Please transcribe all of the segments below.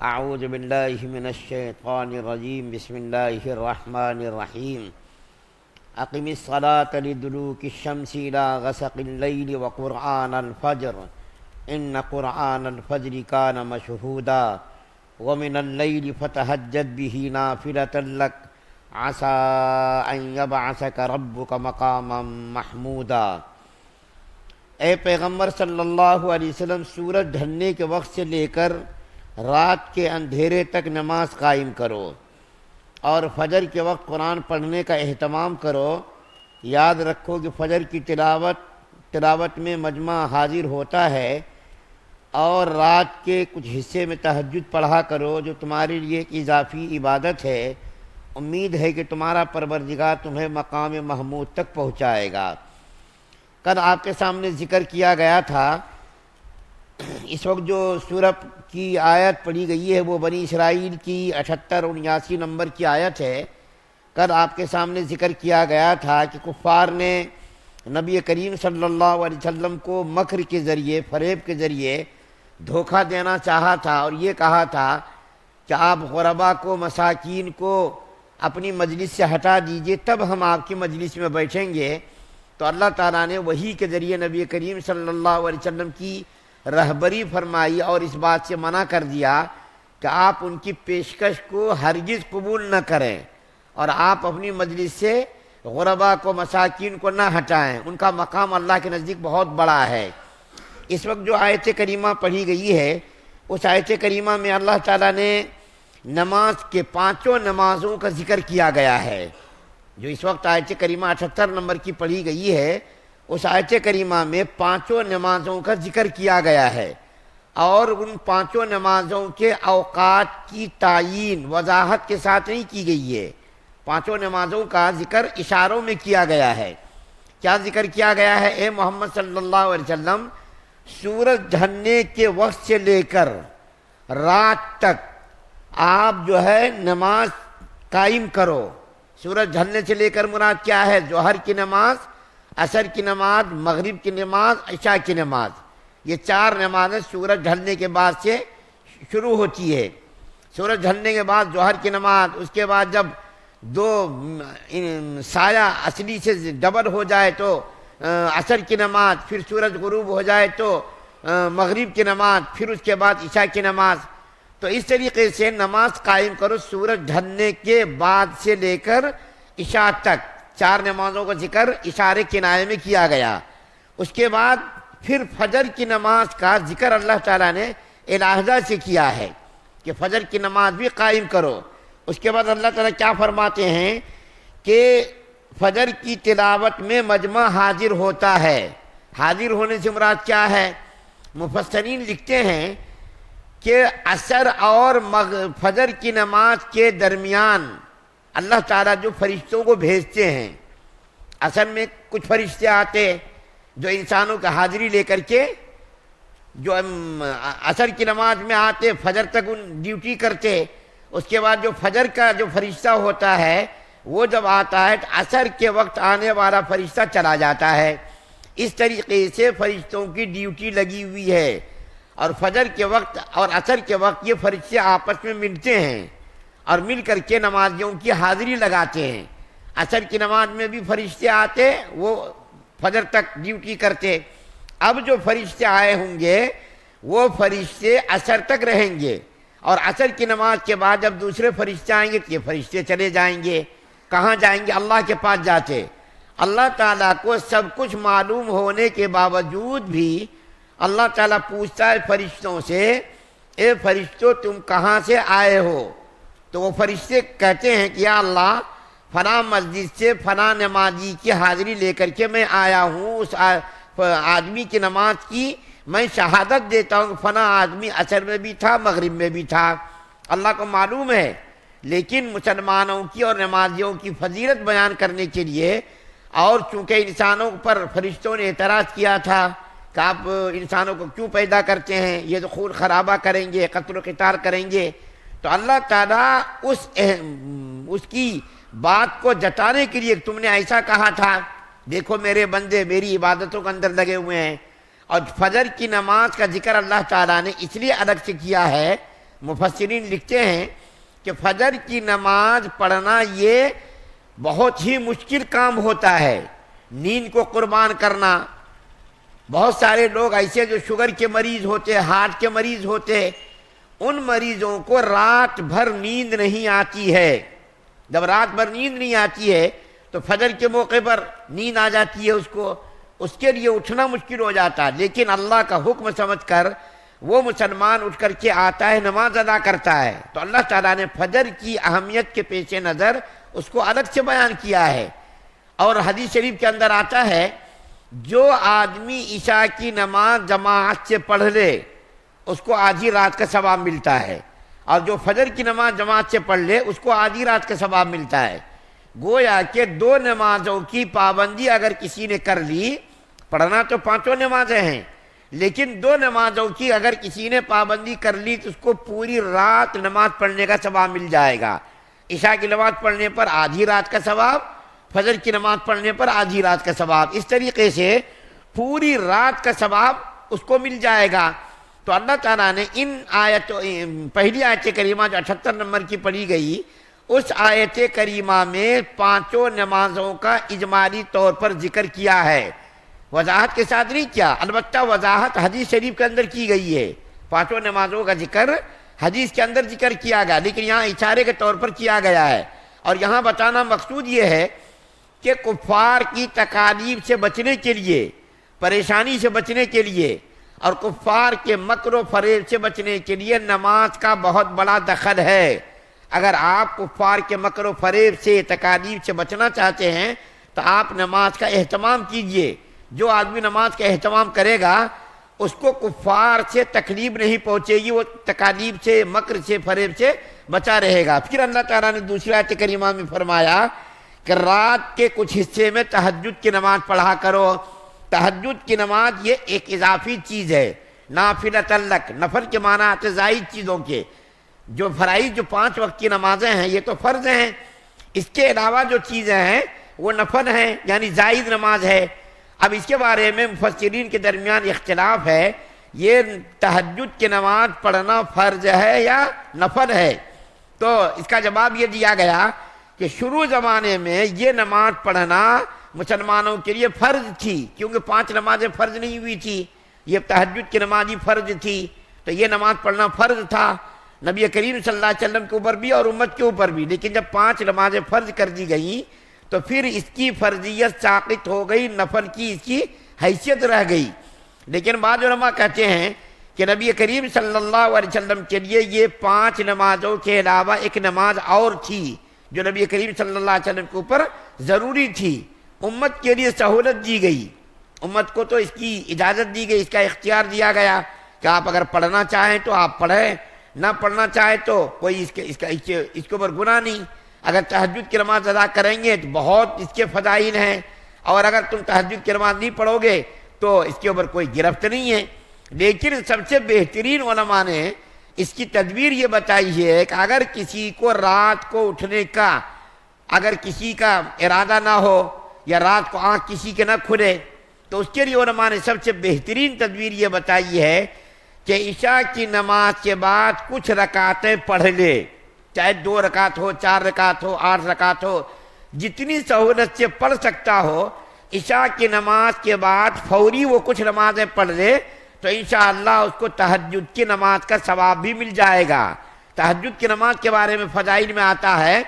اعوذ باللہ من الشیطان الرجیم بسم اللہ الرحمن الرحیم اقم الصلاة لدلوک الشمس الى غسق اللیل وقرآن الفجر ان قرآن الفجر کان مشہودا ومن اللیل فتہجد به نافلة لک عسى ان یبعثک ربک مقاما محمودا۔ اے پیغمبر صلی اللہ علیہ وسلم، سورج ڈھلنے کے وقت سے لے کر رات کے اندھیرے تک نماز قائم کرو اور فجر کے وقت قرآن پڑھنے کا اہتمام کرو۔ یاد رکھو کہ فجر کی تلاوت میں مجمع حاضر ہوتا ہے، اور رات کے کچھ حصے میں تہجد پڑھا کرو جو تمہارے لیے ایک اضافی عبادت ہے۔ امید ہے کہ تمہارا پروردگار تمہیں مقام محمود تک پہنچائے گا۔ کل آپ کے سامنے ذکر کیا گیا تھا، اس وقت جو سورہ کی آیت پڑھی گئی ہے وہ بنی اسرائیل کی 78 اور 79 نمبر کی آیت ہے۔ کل آپ کے سامنے ذکر کیا گیا تھا کہ کفار نے نبی کریم صلی اللہ علیہ وسلم کو مکر کے ذریعے، فریب کے ذریعے دھوکہ دینا چاہا تھا، اور یہ کہا تھا کہ آپ غربا کو، مساکین کو اپنی مجلس سے ہٹا دیجئے، تب ہم آپ کی مجلس میں بیٹھیں گے۔ تو اللہ تعالیٰ نے وحی کے ذریعے نبی کریم صلی اللہ علیہ وسلم کی رہبری فرمائی اور اس بات سے منع کر دیا کہ آپ ان کی پیشکش کو ہرگز قبول نہ کریں، اور آپ اپنی مجلس سے غربا کو، مساکین کو نہ ہٹائیں، ان کا مقام اللہ کے نزدیک بہت بڑا ہے۔ اس وقت جو آیت کریمہ پڑھی گئی ہے، اس آیت کریمہ میں اللہ تعالیٰ نے نماز کے 5 نمازوں کا ذکر کیا گیا ہے۔ جو اس وقت آیت کریمہ 78 نمبر کی پڑھی گئی ہے، اس آیت کریمہ میں 5 نمازوں کا ذکر کیا گیا ہے، اور ان 5 نمازوں کے اوقات کی تعیین وضاحت کے ساتھ نہیں کی گئی ہے۔ 5 نمازوں کا ذکر اشاروں میں کیا گیا ہے۔ کیا ذکر کیا گیا ہے؟ اے محمد صلی اللہ علیہ وسلم، سورج ڈھلنے کے وقت سے لے کر رات تک آپ جو ہے نماز قائم کرو۔ سورج ڈھلنے سے لے کر مراد کیا ہے؟ ظہر کی نماز، عصر کی نماز، مغرب کی نماز، عشاء کی نماز، یہ 4 نمازیں سورج ڈھلنے کے بعد سے شروع ہوتی ہے۔ سورج ڈھلنے کے بعد ظہر کی نماز، اس کے بعد جب 2 سایہ اصلی سے ڈبل ہو جائے تو عصر کی نماز، پھر سورج غروب ہو جائے تو مغرب کی نماز، پھر اس کے بعد عشاء کی نماز۔ تو اس طریقے سے نماز قائم کرو سورج ڈھلنے کے بعد سے لے کر عشاء تک۔ 4 نمازوں کا ذکر اشارے کنایے میں کیا گیا۔ اس کے بعد پھر فجر کی نماز کا ذکر اللہ تعالیٰ نے علیحدہ سے کیا ہے کہ فجر کی نماز بھی قائم کرو۔ اس کے بعد اللہ تعالیٰ کیا فرماتے ہیں کہ فجر کی تلاوت میں مجمع حاضر ہوتا ہے۔ حاضر ہونے سے مراد کیا ہے؟ مفسرین لکھتے ہیں کہ عصر اور فجر کی نماز کے درمیان اللہ تعالیٰ جو فرشتوں کو بھیجتے ہیں، اصل میں کچھ فرشتے آتے جو انسانوں کی حاضری لے کر کے جو عصر کی نماز میں آتے، فجر تک ان ڈیوٹی کرتے۔ اس کے بعد جو فجر کا جو فرشتہ ہوتا ہے وہ جب آتا ہے تو عصر کے وقت آنے والا فرشتہ چلا جاتا ہے۔ اس طریقے سے فرشتوں کی ڈیوٹی لگی ہوئی ہے، اور فجر کے وقت اور عصر کے وقت یہ فرشتے آپس میں ملتے ہیں اور مل کر کے نمازیوں کی حاضری لگاتے ہیں۔ عصر کی نماز میں بھی فرشتے آتے، وہ فجر تک ڈیوٹی کرتے۔ اب جو فرشتے آئے ہوں گے وہ فرشتے عصر تک رہیں گے، اور عصر کی نماز کے بعد جب دوسرے فرشتے آئیں گے تو یہ فرشتے چلے جائیں گے۔ کہاں جائیں گے؟ اللہ کے پاس جاتے۔ اللہ تعالیٰ کو سب کچھ معلوم ہونے کے باوجود بھی اللہ تعالیٰ پوچھتا ہے فرشتوں سے، اے فرشتوں تم کہاں سے آئے ہو؟ تو وہ فرشتے کہتے ہیں کہ یا اللہ، فلاں مسجد سے فلاں نمازی کی حاضری لے کر کے میں آیا ہوں، اس آدمی کی نماز کی میں شہادت دیتا ہوں کہ فلاں آدمی عصر میں بھی تھا، مغرب میں بھی تھا۔ اللہ کو معلوم ہے، لیکن مسلمانوں کی اور نمازیوں کی فضیلت بیان کرنے کے لیے، اور چونکہ انسانوں پر فرشتوں نے اعتراض کیا تھا کہ آپ انسانوں کو کیوں پیدا کرتے ہیں، یہ تو خون خرابہ کریں گے، قتل و قتال کریں گے، تو اللہ تعالیٰ اس کی بات کو جتانے کے لیے تم نے ایسا کہا تھا، دیکھو میرے بندے میری عبادتوں کے اندر لگے ہوئے ہیں۔ اور فجر کی نماز کا ذکر اللہ تعالیٰ نے اس لیے الگ سے کیا ہے مفسرین لکھتے ہیں کہ فجر کی نماز پڑھنا یہ بہت ہی مشکل کام ہوتا ہے، نیند کو قربان کرنا۔ بہت سارے لوگ ایسے جو شوگر کے مریض ہوتے، ہارٹ کے مریض ہوتے، ان مریضوں کو رات بھر نیند نہیں آتی ہے۔ جب رات بھر نیند نہیں آتی ہے تو فجر کے موقع پر نیند آ جاتی ہے اس کے لیے اٹھنا مشکل ہو جاتا ہے، لیکن اللہ کا حکم سمجھ کر وہ مسلمان اٹھ کر کے آتا ہے، نماز ادا کرتا ہے۔ تو اللہ تعالیٰ نے فجر کی اہمیت کے پیش نظر اس کو الگ سے بیان کیا ہے۔ اور حدیث شریف کے اندر آتا ہے جو آدمی عشاء کی نماز جماعت سے پڑھ لے اس کو آدھی رات کا ثواب ملتا ہے، اور جو فجر کی نماز جماعت سے پڑھ لے اس کو آدھی رات کا ثواب ملتا ہے۔ گویا کہ دو نمازوں کی پابندی اگر کسی نے کر لی، پڑھنا تو پانچوں نمازیں ہیں، لیکن دو نمازوں کی اگر کسی نے پابندی کر لی تو اس کو پوری رات نماز پڑھنے کا ثواب مل جائے گا۔ عشاء کی نماز پڑھنے پر آدھی رات کا ثواب، فجر کی نماز پڑھنے پر آدھی رات کا ثواب، اس طریقے سے پوری رات کا ثواب اس کو مل جائے گا۔ تو اللہ تعالیٰ نے ان پہلی آیت کریمہ جو 78 نمبر کی پڑھی گئی، اس آیت کریمہ میں پانچوں نمازوں کا اجمالی طور پر ذکر کیا ہے، وضاحت کے ساتھ نہیں کیا، البتہ وضاحت حدیث شریف کے اندر کی گئی ہے۔ پانچوں نمازوں کا ذکر حدیث کے اندر ذکر کیا گیا، لیکن یہاں اشارے کے طور پر کیا گیا ہے۔ اور یہاں بتانا مقصود یہ ہے کہ کفار کی تکالیف سے بچنے کے لیے، پریشانی سے بچنے کے لیے، اور کفار کے مکر و فریب سے بچنے کے لیے نماز کا بہت بڑا دخل ہے۔ اگر آپ کفار کے مکر و فریب سے، تکالیف سے بچنا چاہتے ہیں تو آپ نماز کا اہتمام کیجئے۔ جو آدمی نماز کا اہتمام کرے گا اس کو کفار سے تکلیف نہیں پہنچے گی، وہ تکالیف سے، مکر سے، فریب سے بچا رہے گا۔ پھر اللہ تعالیٰ نے دوسری آیت کریمہ میں فرمایا کہ رات کے کچھ حصے میں تہجد کی نماز پڑھا کرو۔ تہجد کی نماز یہ ایک اضافی چیز ہے، نافلۃ لک، نفل کے معنی آتے زائد چیزوں کے۔ جو فرائض جو 5 وقت کی نمازیں ہیں یہ تو فرض ہیں، اس کے علاوہ جو چیزیں ہیں وہ نفل ہیں، یعنی زائد نماز ہے۔ اب اس کے بارے میں مفسرین کے درمیان اختلاف ہے، یہ تہجد کی نماز پڑھنا فرض ہے یا نفل ہے؟ تو اس کا جواب یہ دیا گیا کہ شروع زمانے میں یہ نماز پڑھنا مسلمانوں کے لیے فرض تھی، کیونکہ 5 نمازیں فرض نہیں ہوئی تھی، یہ تہجد کی نماز ہی فرض تھی، تو یہ نماز پڑھنا فرض تھا نبی کریم صلی اللہ علیہ وسلم کے اوپر بھی اور امت کے اوپر بھی۔ لیکن جب 5 نمازیں فرض کر دی گئیں تو پھر اس کی فرضیت ساقط ہو گئی، نفل کی اس کی حیثیت رہ گئی۔ لیکن بعض علماء کہتے ہیں کہ نبی کریم صلی اللہ علیہ وسلم کے لیے یہ 5 نمازوں کے علاوہ ایک نماز اور تھی جو نبی کریم صلی اللہ علیہ وسلم کے اوپر ضروری تھی، امت کے لیے سہولت دی گئی، امت کو تو اس کی اجازت دی گئی، اس کا اختیار دیا گیا کہ آپ اگر پڑھنا چاہیں تو آپ پڑھیں، نہ پڑھنا چاہے تو کوئی اس کے اوپر گناہ نہیں۔ اگر تہجد کی نماز ادا کریں گے تو بہت اس کے فضائل ہیں، اور اگر تم تہجد کی نماز نہیں پڑھو گے تو اس کے اوپر کوئی گرفت نہیں ہے۔ لیکن سب سے بہترین علماء نے اس کی تدبیر یہ بتائی ہے کہ اگر کسی کو رات کو اٹھنے کا، اگر کسی کا ارادہ نہ ہو یا رات کو آنکھ کسی کے نہ کھلے، تو اس کے لیے علماء نے سب سے بہترین تدبیر یہ بتائی ہے کہ عشاء کی نماز کے بعد کچھ رکعتیں پڑھ لے، چاہے 2 رکعت ہو، 4 رکعت ہو، 8 رکعت ہو، جتنی سہولت سے پڑھ سکتا ہو، عشاء کی نماز کے بعد فوری وہ کچھ نمازیں پڑھ لے تو انشاءاللہ اس کو تہجد کی نماز کا ثواب بھی مل جائے گا۔ تہجد کی نماز کے بارے میں فضائل میں آتا ہے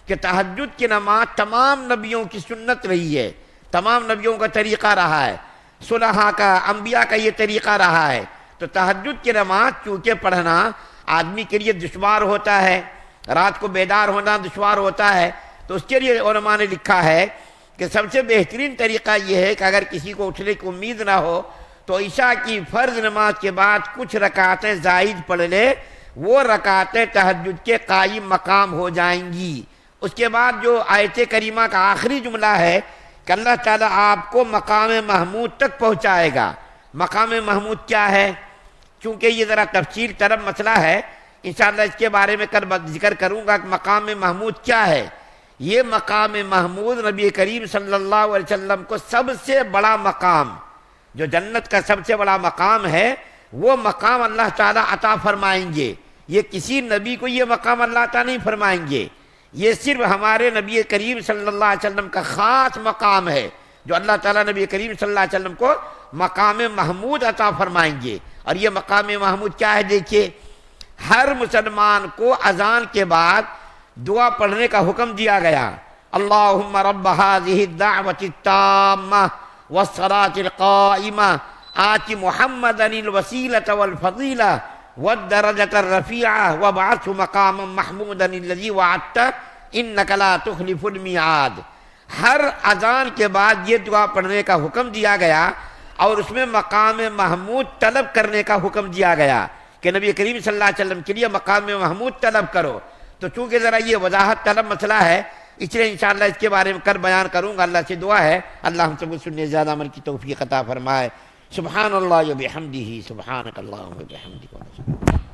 کہ تہجد کی نماز تمام نبیوں کی سنت رہی ہے، تمام نبیوں کا طریقہ رہا ہے، صلحاء کا، انبیاء کا یہ طریقہ رہا ہے۔ تو تہجد کی نماز چونکہ پڑھنا آدمی کے لیے دشوار ہوتا ہے، رات کو بیدار ہونا دشوار ہوتا ہے، تو اس کے لیے علماء نے لکھا ہے کہ سب سے بہترین طریقہ یہ ہے کہ اگر کسی کو اٹھنے کی امید نہ ہو تو عشاء کی فرض نماز کے بعد کچھ رکعتیں زائد پڑھ لے، وہ رکعتیں تہجد کے قائم مقام ہو جائیں گی۔ اس کے بعد جو آیت کریمہ کا آخری جملہ ہے کہ اللہ تعالیٰ آپ کو مقام محمود تک پہنچائے گا۔ مقام محمود کیا ہے؟ چونکہ یہ ذرا تفصیل طلب مسئلہ ہے، انشاءاللہ اس کے بارے میں کل ذکر کروں گا کہ مقام محمود کیا ہے۔ یہ مقام محمود نبی کریم صلی اللہ علیہ وسلم کو سب سے بڑا مقام، جو جنت کا سب سے بڑا مقام ہے، وہ مقام اللہ تعالیٰ عطا فرمائیں گے۔ یہ کسی نبی کو یہ مقام اللہ تعالیٰ نہیں فرمائیں گے، یہ صرف ہمارے نبی کریم صلی اللہ علیہ وسلم کا خاص مقام ہے جو اللہ تعالیٰ نبی کریم صلی اللہ علیہ وسلم کو مقام محمود عطا فرمائیں گے۔ اور یہ مقام محمود کیا ہے؟ دیکھیے، ہر مسلمان کو اذان کے بعد دعا پڑھنے کا حکم دیا گیا۔ اللہم رب هذه الدعوة التامة والصلاة القائمة آت محمدا الوسيلة والفضيلة والدرجة الرفيعة وابعثه مقاما محمودا الذي وعدته إنك لا تخلف الميعاد۔ ہر اذان کے بعد یہ دعا پڑھنے کا حکم دیا گیا اور اس میں مقام محمود طلب کرنے کا حکم دیا گیا کہ نبی کریم صلی اللہ علیہ وسلم کے لیے مقام محمود طلب کرو۔ تو چونکہ ذرا یہ وضاحت طلب مسئلہ ہے، اس لیے انشاءاللہ اس کے بارے میں کر بیان کروں گا۔ اللہ سے دعا ہے اللہ ہم سب کو سننے زیادہ عمل کی توفیق عطا فرمائے۔ سبحان اللہ و بحمدہ، سبحانک اللہم و بحمدک۔